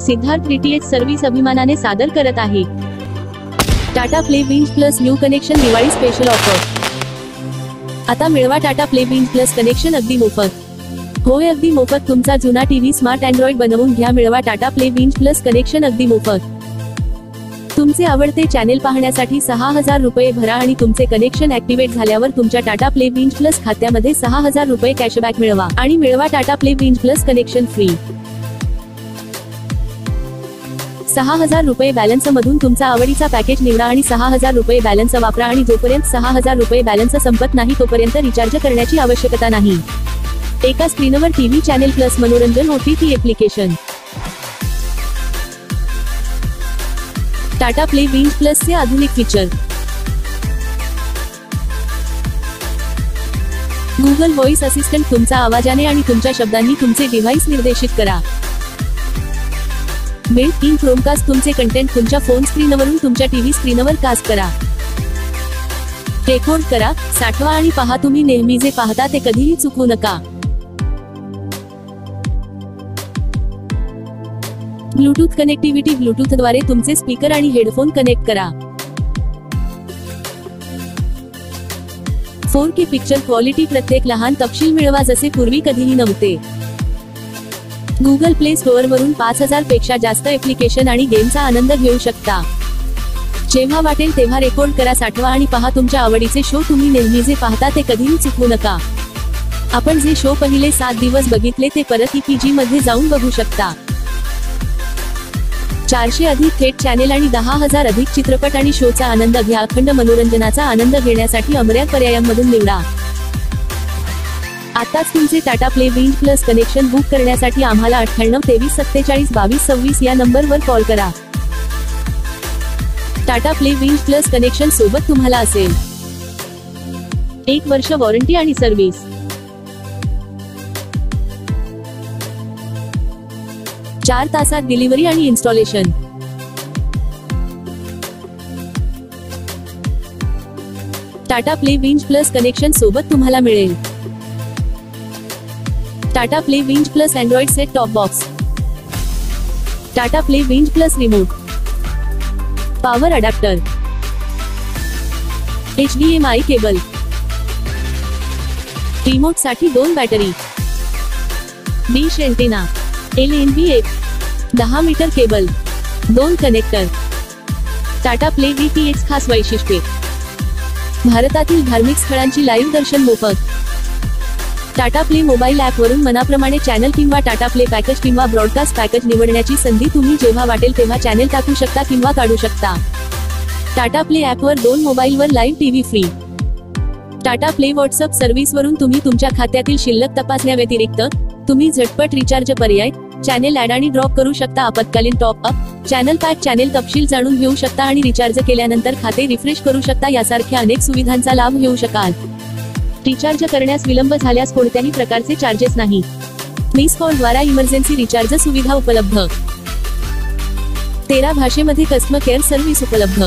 Siddharth DTH service अभिमानाने सादर करत आहे Tata play binge plus new connection Diwali special offer. आता मिळवा Tata play binge plus connection अगदी मोफत। होय, अगदी मोफत। तुमचा जुना टीव्ही स्मार्ट अँड्रॉइड बनवून घ्या। मिळवा Tata play binge plus connection अगदी मोफत। तुमचे आवडते चॅनेल पाहण्यासाठी 6000 रुपये भरा आणि तुमचे कनेक्शन ऍक्टिव्हेट झाल्यावर तुमच्या टाटा प्ले बिंज प्लस खात्यामध्ये 6000 रुपये कॅशबॅक मिळवा आणि मिळवा Tata play binge plus connection free. 6000 रुपये बॅलन्स मधून तुमचा आवडीचा पॅकेज निवडा आणि 6000 रुपये बॅलन्स वापरा आणि जोपर्यंत 6000 रुपये बॅलन्स संपत नाही तोपर्यंत रिचार्ज करण्याची आवश्यकता नाही। एका स्क्रीनवर टीव्ही चॅनेल प्लस मनोरंजन OTT application. Tata play binge plus चे आधुनिक फीचर। गूगल व्हॉइस असिस्टंट तुमचा आवाजाने आणि तुमच्या शब्दांनी तुमचे डिव्हाइस निर्देशित करा। बिल्ट इन क्रोमकास्ट तुमचे कंटेंट तुमच्या फोन स्क्रीनवरून तुमच्या टीव्ही स्क्रीनवर कास्ट करा। रेकॉर्ड करा, साठवा आणि पहा। तुम्ही नेहमी जे पाहता ते कधीही चुकवू नका। ब्लूटूथ कनेक्टिव्हिटी ब्लूटूथद्वारे तुमचे स्पीकर आणि हेडफोन कनेक्ट करा। 4K पिक्चर क्वालिटी प्रत्येक लहान तपशील मिळवा जसे पूर्वी कधीही नव्हते। गुगल प्ले स्टोअर वरून 5000 पेक्षा जास्त ऍप्लिकेशन आणि गेमचा आनंद घेऊ शकता। जेव्हा वाटेल तेव्हा रेकॉर्ड करा, साठवा आणि पहा तुमच्या आवडीचे शो। तुम्ही नेहमी जे पाहता ते कधीही चुकवू नका। आपण जे शो पहिले 7 दिवस बघितले ते परत EPG मध्ये जाऊन बघू शकता। 400 अधिक थेट चॅनेल आणि 10,000 अधिक चित्रपट आणि शोचा आनंद घ्या। अखंड मनोरंजनाचा आनंद घेण्यासाठी अमर्याद पर्यायांमधून निवडा। आताच तुमचे Tata play binge plus connection book करण्यासाठी आम्हाला 98 23 47 22 26 या नंबरवर कॉल करा। Tata play binge plus connection सोबत तुम्हाला असेल 1 वर्ष वॉरंटी आणि सर्व्हिस, 4 तासात डिलिव्हरी आणि installation. Tata play binge plus connection सोबत तुम्हाला मिळेल Tata play binge plus android set top box, Tata play binge plus remote, power adapter, HDMI cable, remote साठी 2 battery, dish antenna, LNB1 10 metre cable, 2 connector. Tata play DTH खास वैशिष्ट्ये। भारतातील धार्मिक स्थळांची लाईव्ह दर्शन मोफत। टाटा प्ले मोबाईल ऍप वरून मनाप्रमाणे चॅनल किंवा टाटा प्ले पॅकेज किंवा ब्रॉडकास्ट पॅकेज निवडण्याची संधी। तुम्ही जेव्हा वाटेल तेव्हा चॅनेल टाकू शकता किंवा काढू शकता। टाटा प्ले ऍप वर 2 मोबाईलवर live TV free. Tata play WhatsApp service वरून तुम्ही तुमच्या खात्यातील शिल्लक तपासण्याव्यतिरिक्त तुम्ही झटपट रिचार्ज पर्याय, चॅनेल ऍड आणि ड्रॉप करू शकता। आपत्कालीन top up, channel pack, channel तपशील जाणून घेऊ शकता आणि रिचार्ज केल्यानंतर खाते रिफ्रेश करू शकता। यासारख्या अनेक सुविधांचा लाभ घेऊ शकाल। रिचार्ज करण्यास विलंब झाल्यास कोणत्याही प्रकारचे चार्जेस नाही। मिस कॉल द्वारा इमर्जन्सी रिचार्ज सुविधा उपलब्ध। 13 भाषेमध्ये कस्टमर केअर सर्व्हिस उपलब्ध।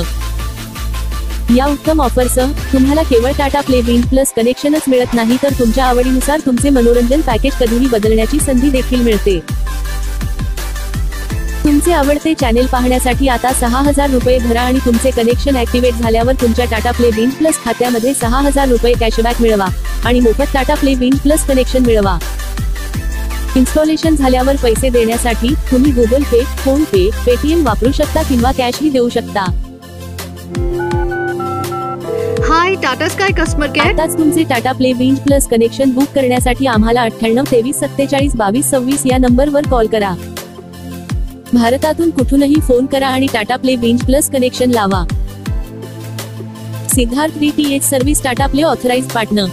या उत्तम ऑफरसह तुम्हाला केवळ टाटा प्ले बिंज प्लस कनेक्शनच मिळत नाही तर तुमच्या आवडीनुसार तुमचे मनोरंजन पॅकेज कधीही बदलण्याची संधी देखील मिळते। तुमचे आवडते चॅनेल पाहण्यासाठी आता 6000 रुपये भरा आणि तुमचे कनेक्शन ऍक्टिव्हेट झाल्यावर तुमच्या टाटा प्ले बिंज प्लस खात्यामध्ये 6000 रुपये कॅशबॅक मिळवा आणि मोफत Tata play binge plus connection मिळवा। इन्स्टॉलेशन झाल्यावर पैसे देण्यासाठी तुम्ही गुगल पे, फोन पे, पेटीएम वापरू शकता किंवा कॅशही देऊ शकता। हाय टाटा स्काय कस्टमर केअर। आताच तुमचे Tata play binge plus connection book करण्यासाठी आम्हाला 98 23 47 22 26 या नंबरवर कॉल करा। भारतातून कुठूनही फोन करा आणि Tata play binge plus connection लावा। Siddharth DTH service Tata play authorised partner.